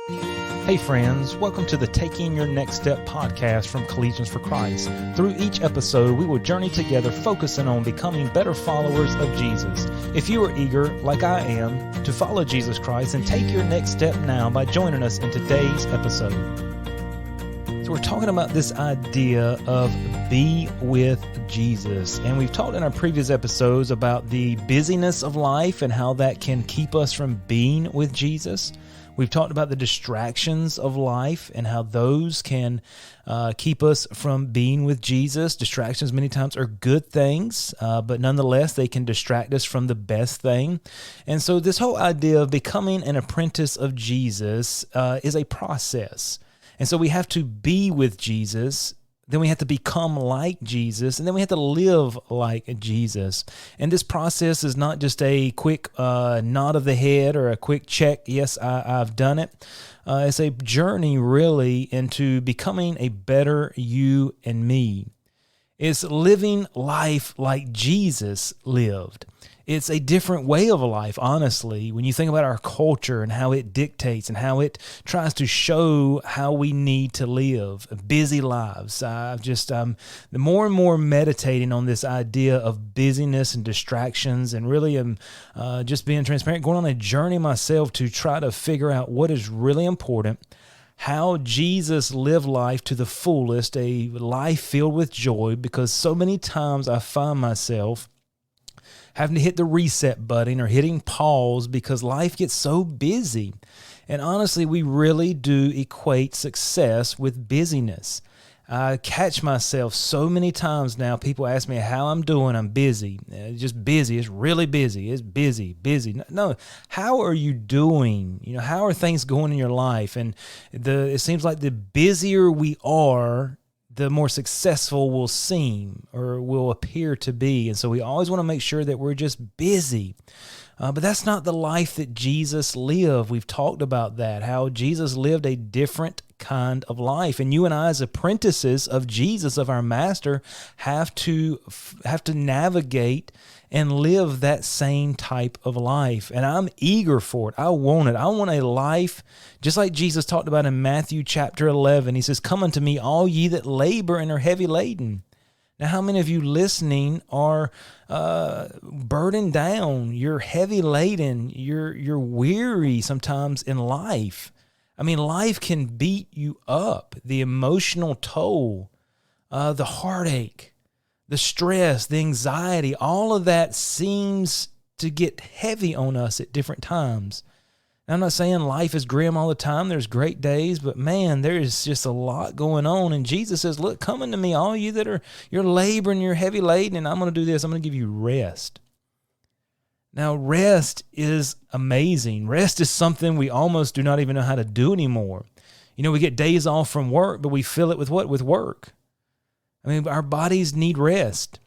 Hey friends, welcome to the Taking Your Next Step podcast from Collegians for Christ. Through each episode, we will journey together focusing on becoming better followers of Jesus. If you are eager, like I am, to follow Jesus Christ, then take your next step now by joining us in today's episode. So we're talking about this idea of be with Jesus. And we've talked in our previous episodes about the busyness of life and how that can keep us from being with Jesus. We've talked about the distractions of life and how those can keep us from being with Jesus. Distractions many times are good things, but nonetheless, they can distract us from the best thing. And so this whole idea of becoming an apprentice of Jesus is a process. And so we have to be with Jesus, then we have to become like Jesus, and then we have to live like Jesus. And this process is not just a quick nod of the head or a quick check, yes, I've done it. It's a journey really into becoming a better you and me. It's living life like Jesus lived. It's a different way of life, honestly, when you think about our culture and how it dictates and how it tries to show how we need to live busy lives. The more and more meditating on this idea of busyness and distractions, and really am just being transparent, going on a journey myself to try to figure out what is really important, how Jesus lived life to the fullest, a life filled with joy, because so many times I find myself having to hit the reset button or hitting pause because life gets so busy. And honestly, we really do equate success with busyness. I catch myself so many times now, people ask me how I'm doing. I'm busy. Just busy. It's really busy. It's busy. No, how are you doing? How are things going in your life? And it seems like the busier we are, the more successful we'll seem or will appear to be. And so we always want to make sure that we're just busy. But that's not the life that Jesus lived. We've talked about that, how Jesus lived a different kind of life. And you and I, as apprentices of Jesus, of our Master, have to navigate and live that same type of life. And I'm eager for it. I want it. I want a life just like Jesus talked about in Matthew chapter 11. He says, "Come unto me, all ye that labor and are heavy laden." Now, how many of you listening are burdened down? You're heavy laden. You're weary sometimes in life. I mean, life can beat you up. The emotional toll, the heartache, the stress, the anxiety, all of that seems to get heavy on us at different times. I'm not saying life is grim all the time. There's great days, but man, there is just a lot going on. And Jesus says, look, come unto me, all you that are, you're laboring, you're heavy laden, and I'm going to do this. I'm going to give you rest. Now, rest is amazing. Rest is something we almost do not even know how to do anymore. We get days off from work, but we fill it with what? With work. I mean, our bodies need rest.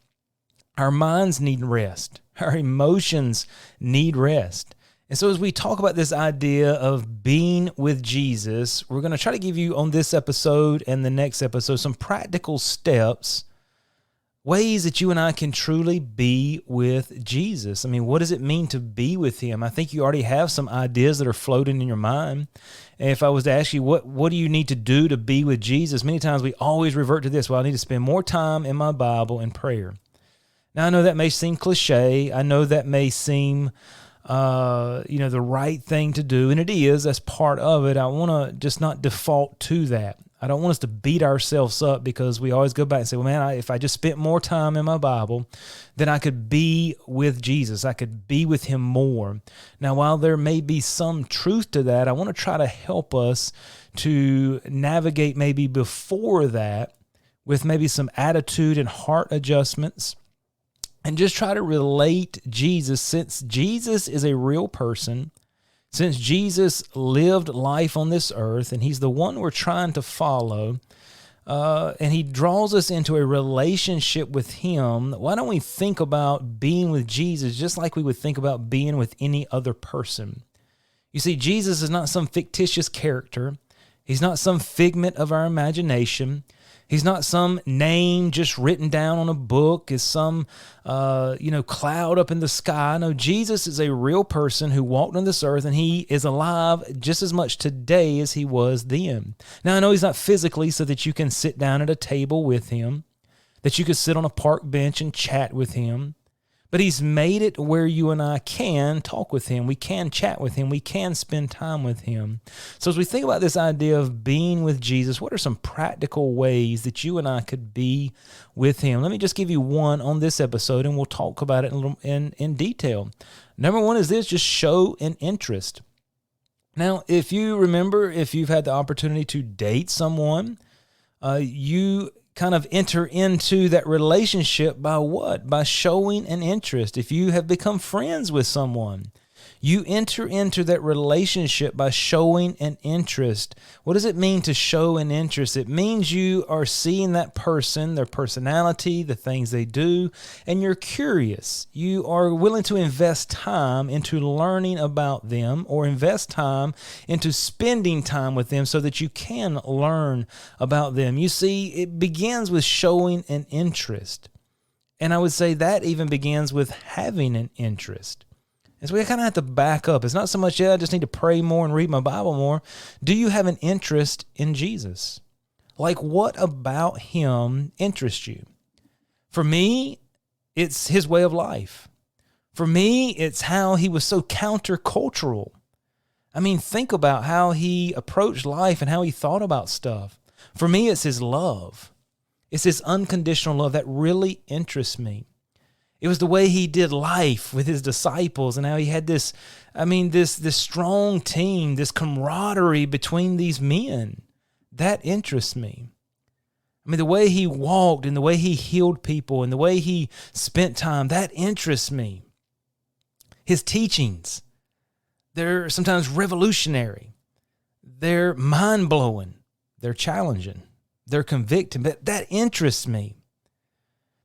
Our minds need rest. Our emotions need rest. And so as we talk about this idea of being with Jesus, we're going to try to give you on this episode and the next episode some practical steps, ways that you and I can truly be with Jesus. I mean, what does it mean to be with him? I think you already have some ideas that are floating in your mind. And if I was to ask you, what do you need to do to be with Jesus? Many times we always revert to this. Well, I need to spend more time in my Bible and prayer. Now, I know that may seem cliche. I know that may seem the right thing to do, and it is. That's part of it. I want to just not default to that. I don't want us to beat ourselves up because we always go back and say, well, man, if I just spent more time in my Bible, then I could be with Jesus. I could be with him more. Now, while there may be some truth to that, I want to try to help us to navigate maybe before that with maybe some attitude and heart adjustments, and just try to relate Jesus, since Jesus is a real person, since Jesus lived life on this earth, and he's the one we're trying to follow, and he draws us into a relationship with him. Why don't we think about being with Jesus just like we would think about being with any other person? You see, Jesus is not some fictitious character. He's not some figment of our imagination. He's not some name just written down on a book, is some, cloud up in the sky. No, Jesus is a real person who walked on this earth, and he is alive just as much today as he was then. Now, I know he's not physically so that you can sit down at a table with him, that you could sit on a park bench and chat with him. But he's made it where you and I can talk with him. We can chat with him. We can spend time with him. So as we think about this idea of being with Jesus, what are some practical ways that you and I could be with him? Let me just give you one on this episode, and we'll talk about it in detail. Number one is this: just show an interest. Now, if you remember, if you've had the opportunity to date someone, you kind of enter into that relationship by what? By showing an interest. If you have become friends with someone, you enter into that relationship by showing an interest. What does it mean to show an interest? It means you are seeing that person, their personality, the things they do, and you're curious. You are willing to invest time into learning about them, or invest time into spending time with them so that you can learn about them. You see, it begins with showing an interest. And I would say that even begins with having an interest. And so we kind of have to back up. It's not so much, I just need to pray more and read my Bible more. Do you have an interest in Jesus? Like, what about him interests you? For me, it's his way of life. For me, it's how he was so countercultural. I mean, think about how he approached life and how he thought about stuff. For me, it's his love. It's his unconditional love that really interests me. It was the way he did life with his disciples and how he had this strong team, this camaraderie between these men. That interests me. I mean, the way he walked and the way he healed people and the way he spent time, that interests me. His teachings, they're sometimes revolutionary. They're mind-blowing. They're challenging. They're convicting, but that interests me.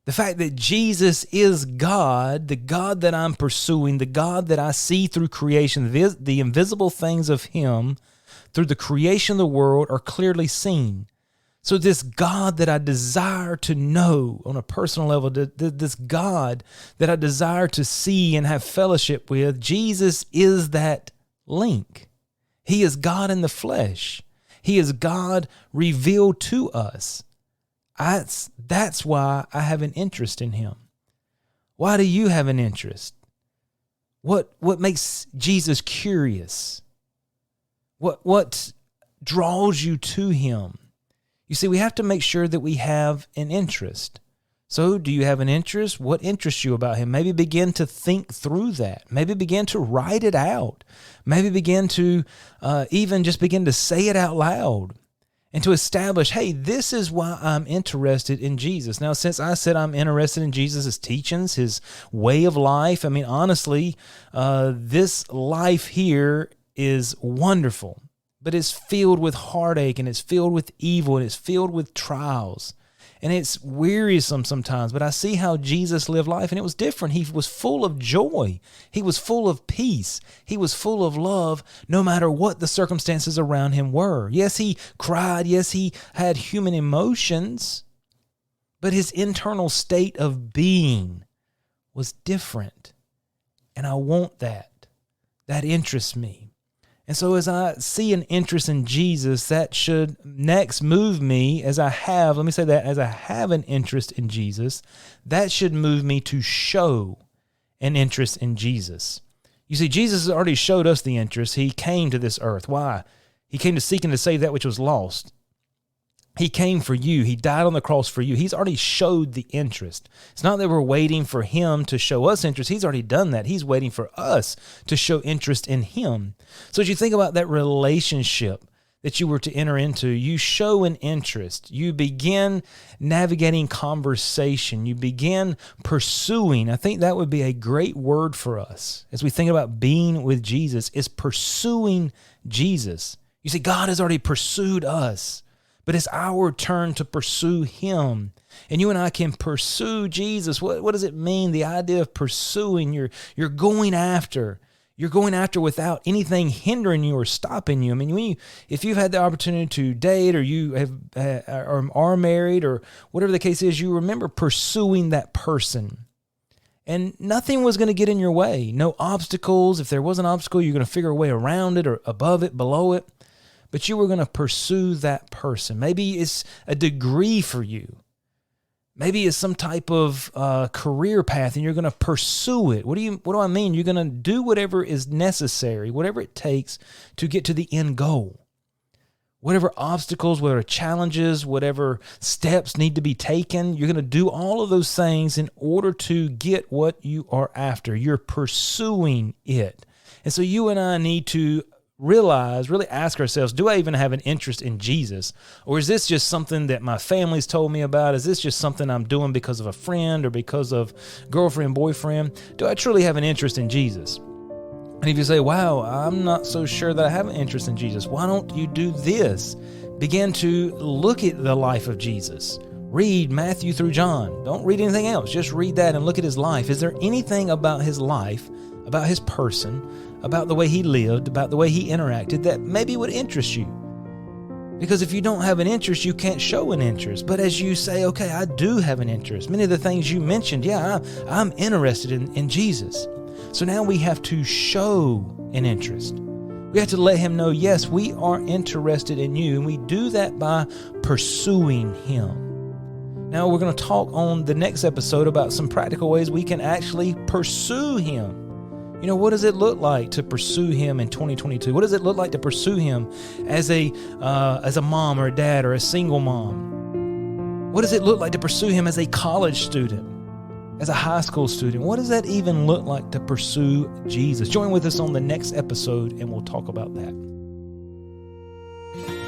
The fact that Jesus is God, the God that I'm pursuing, the God that I see through creation, the invisible things of him through the creation of the world are clearly seen. So this God that I desire to know on a personal level, this God that I desire to see and have fellowship with, Jesus is that link. He is God in the flesh. He is God revealed to us. That's why I have an interest in him. Why do you have an interest? What makes Jesus curious? What draws you to him? You see, we have to make sure that we have an interest. So do you have an interest? What interests you about him? Maybe begin to think through that. Maybe begin to write it out. Maybe begin to even just begin to say it out loud. And to establish, hey, this is why I'm interested in Jesus. Now, since I said I'm interested in Jesus' teachings, his way of life, I mean, honestly, this life here is wonderful, but it's filled with heartache, and it's filled with evil, and it's filled with trials. And it's wearisome sometimes, but I see how Jesus lived life, and it was different. He was full of joy. He was full of peace. He was full of love, no matter what the circumstances around him were. Yes, he cried. Yes, he had human emotions, but his internal state of being was different. And I want that. That interests me. And so as I see an interest in Jesus, that should next move me as I have an interest in Jesus, that should move me to show an interest in Jesus. You see, Jesus has already showed us the interest. He came to this earth. Why? He came to seek and to save that which was lost. He came for you. He died on the cross for you. He's already showed the interest. It's not that we're waiting for him to show us interest. He's already done that. He's waiting for us to show interest in him. So as you think about that relationship that you were to enter into, you show an interest. You begin navigating conversation. You begin pursuing. I think that would be a great word for us as we think about being with Jesus, is pursuing Jesus. You see, God has already pursued us, but it's our turn to pursue him. And you and I can pursue Jesus. What does it mean? The idea of pursuing, you're going after. You're going after without anything hindering you or stopping you. I mean, if you've had the opportunity to date, or you have or are married, or whatever the case is, you remember pursuing that person. And nothing was going to get in your way. No obstacles. If there was an obstacle, you're going to figure a way around it, or above it, below it. But you were going to pursue that person. Maybe it's a degree for you. Maybe it's some type of career path, and you're going to pursue it. What do I mean? You're going to do whatever is necessary, whatever it takes to get to the end goal. Whatever obstacles, whatever challenges, whatever steps need to be taken, you're going to do all of those things in order to get what you are after. You're pursuing it. And so you and I need to really ask ourselves, do I even have an interest in Jesus? Or is this just something that my family's told me about? Is this just something I'm doing because of a friend or because of girlfriend, boyfriend? Do I truly have an interest in Jesus? And if you say, wow, I'm not so sure that I have an interest in Jesus, why don't you do this? Begin to look at the life of Jesus. Read Matthew through John. Don't read anything else. Just read that and look at his life. Is there anything about his life, about his person, about the way he lived, about the way he interacted, that maybe would interest you? Because if you don't have an interest, you can't show an interest. But as you say, okay, I do have an interest. Many of the things you mentioned, I'm interested in Jesus. So now we have to show an interest. We have to let him know, yes, we are interested in you. And we do that by pursuing him. Now we're going to talk on the next episode about some practical ways we can actually pursue him. You know, what does it look like to pursue him in 2022? What does it look like to pursue him as a mom or a dad or a single mom? What does it look like to pursue him as a college student, as a high school student? What does that even look like to pursue Jesus? Join with us on the next episode and we'll talk about that.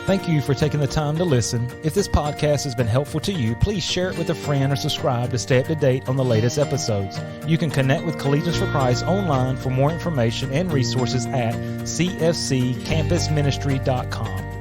Thank you for taking the time to listen. If this podcast has been helpful to you, please share it with a friend or subscribe to stay up to date on the latest episodes. You can connect with Collegians for Christ online for more information and resources at cfccampusministry.com.